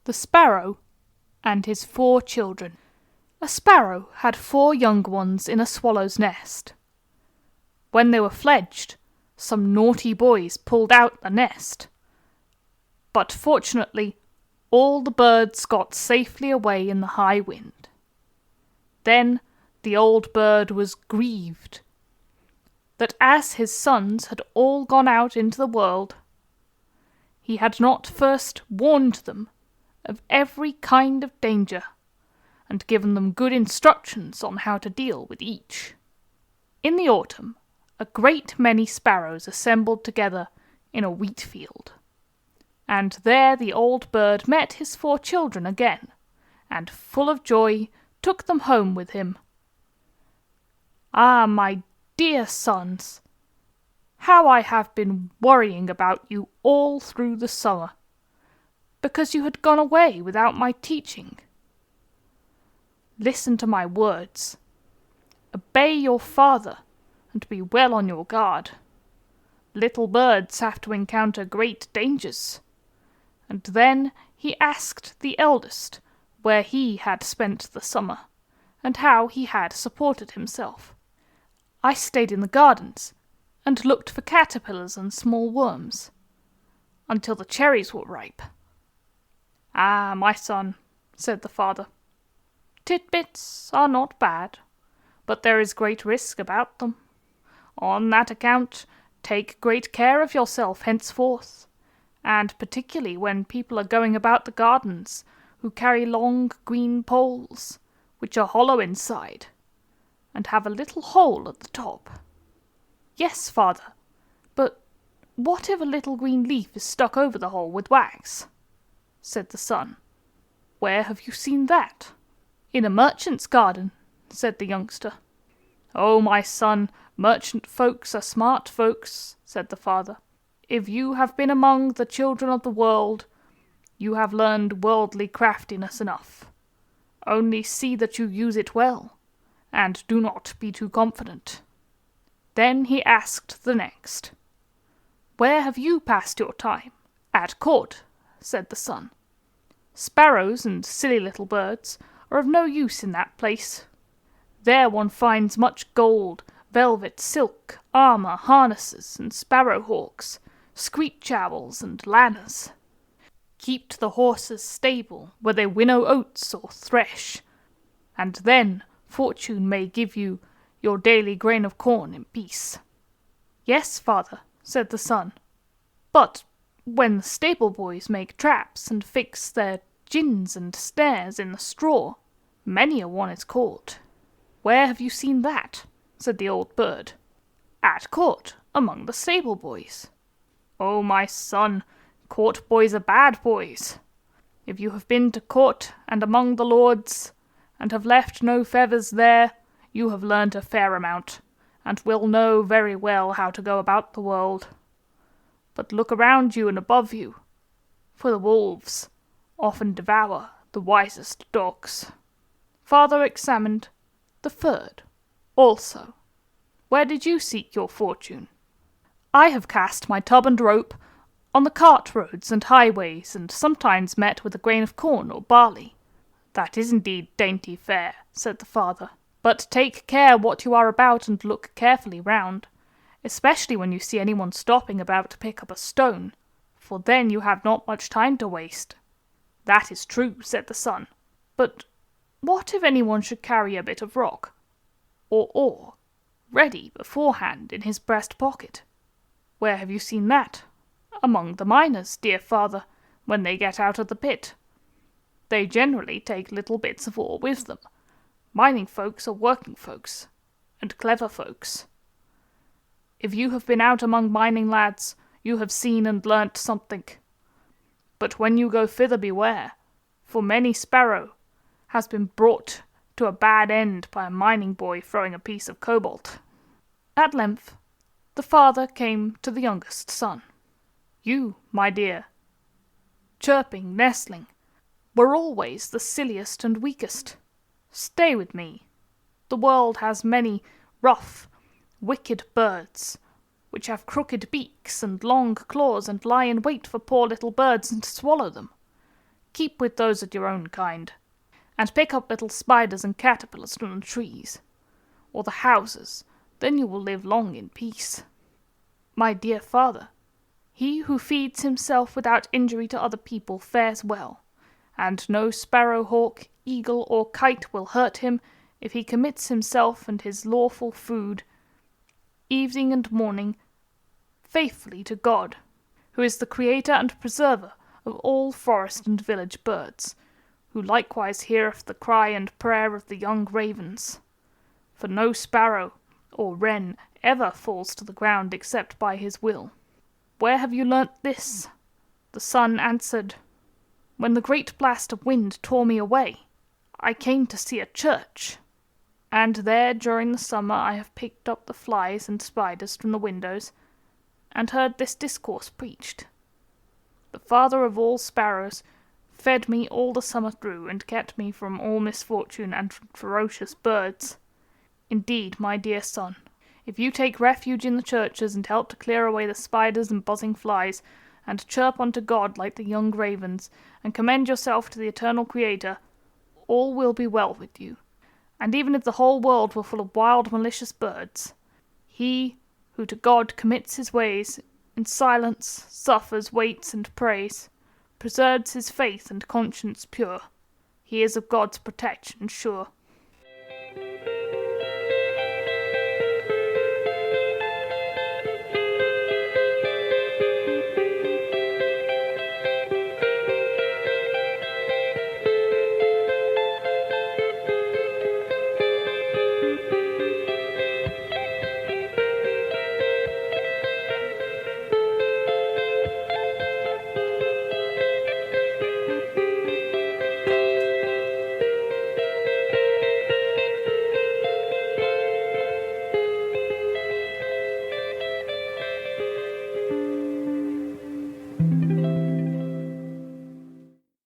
The Sparrow and his 4 children. A sparrow had 4 young ones in a swallow's nest. When they were fledged, some naughty boys pulled out the nest. But fortunately, all the birds got safely away in the high wind. Then the old bird was grieved that as his sons had all gone out into the world, he had not first warned them of every kind of danger, and given them good instructions on how to deal with each. In the autumn, a great many sparrows assembled together in a wheat field, and there the old bird met his 4 children again, and full of joy took them home with him. "Ah, my dear sons, how I have been worrying about you all through the summer, because you had gone away without my teaching. Listen to my words. Obey your father, and be well on your guard. Little birds have to encounter great dangers." And then he asked the eldest where he had spent the summer, and how he had supported himself. "I stayed in the gardens, and looked for caterpillars and small worms, until the cherries were ripe." "Ah, my son," said the father, "titbits are not bad, but there is great risk about them. On that account, take great care of yourself henceforth, and particularly when people are going about the gardens who carry long green poles, which are hollow inside, and have a little hole at the top." "Yes, father, but what if a little green leaf is stuck over the hole with wax?" said the son. "Where have you seen that?" "In a merchant's garden," said the youngster. "Oh, my son, merchant folks are smart folks," said the father. "If you have been among the children of the world, you have learned worldly craftiness enough. Only see that you use it well, and do not be too confident." Then he asked the next. "Where have you passed your time?" "At court," said the son. "Sparrows and silly little birds are of no use in that place. There one finds much gold, velvet, silk, armour, harnesses, and sparrow-hawks, screech owls, and lanners. Keep to the horses' stable, where they winnow oats or thresh, and then fortune may give you your daily grain of corn in peace." "Yes, father," said the son, "but when the stable boys make traps and fix their gins and snares in the straw, many a one is caught." "Where have you seen that?" said the old bird. "At court, among the stable boys." "Oh, my son, court boys are bad boys. If you have been to court and among the lords, and have left no feathers there, you have learnt a fair amount, and will know very well how to go about the world. But look around you and above you, for the wolves often devour the wisest dogs." Father examined the 3rd also. "Where did you seek your fortune?" "I have cast my tub and rope on the cart roads and highways, and sometimes met with a grain of corn or barley." "That is indeed dainty fare," said the father. "But take care what you are about, and look carefully round, especially when you see anyone stopping about to pick up a stone, for then you have not much time to waste." "That is true," said the son. "But what if anyone should carry a bit of rock or ore ready beforehand in his breast pocket?" "Where have you seen that?" "Among the miners, dear father, when they get out of the pit. They generally take little bits of ore with them. Mining folks are working folks, and clever folks. If you have been out among mining lads, you have seen and learnt something. But when you go thither, beware, for many sparrow has been brought to a bad end by a mining boy throwing a piece of cobalt." At length the father came to the youngest son. "You, my dear, chirping nestling, were always the silliest and weakest. Stay with me. The world has many rough, wicked birds, which have crooked beaks and long claws, and lie in wait for poor little birds and swallow them. keep with those of your own kind, and pick up little spiders and caterpillars from the trees, or the houses, then you will live long in peace. My dear father, he who feeds himself without injury to other people fares well, and no sparrow, hawk, eagle, or kite will hurt him if he commits himself and his lawful food, evening and morning, faithfully to God, who is the creator and preserver of all forest and village birds, who likewise heareth the cry and prayer of the young ravens. For no sparrow or wren ever falls to the ground except by his will. Where have you learnt this? The son answered, When the great blast of wind tore me away, I came to see a church, and there during the summer I have picked up the flies and spiders from the windows, and heard this discourse preached. The father of all sparrows fed me all the summer through, and kept me from all misfortune and from ferocious birds. Indeed, my dear son, if you take refuge in the churches, and help to clear away the spiders and buzzing flies, and chirp unto God like the young ravens, and commend yourself to the eternal Creator, all will be well with you. And even if the whole world were full of wild, malicious birds, he who to God commits his ways, in silence suffers, waits, and prays, preserves his faith and conscience pure, he is of God's protection sure.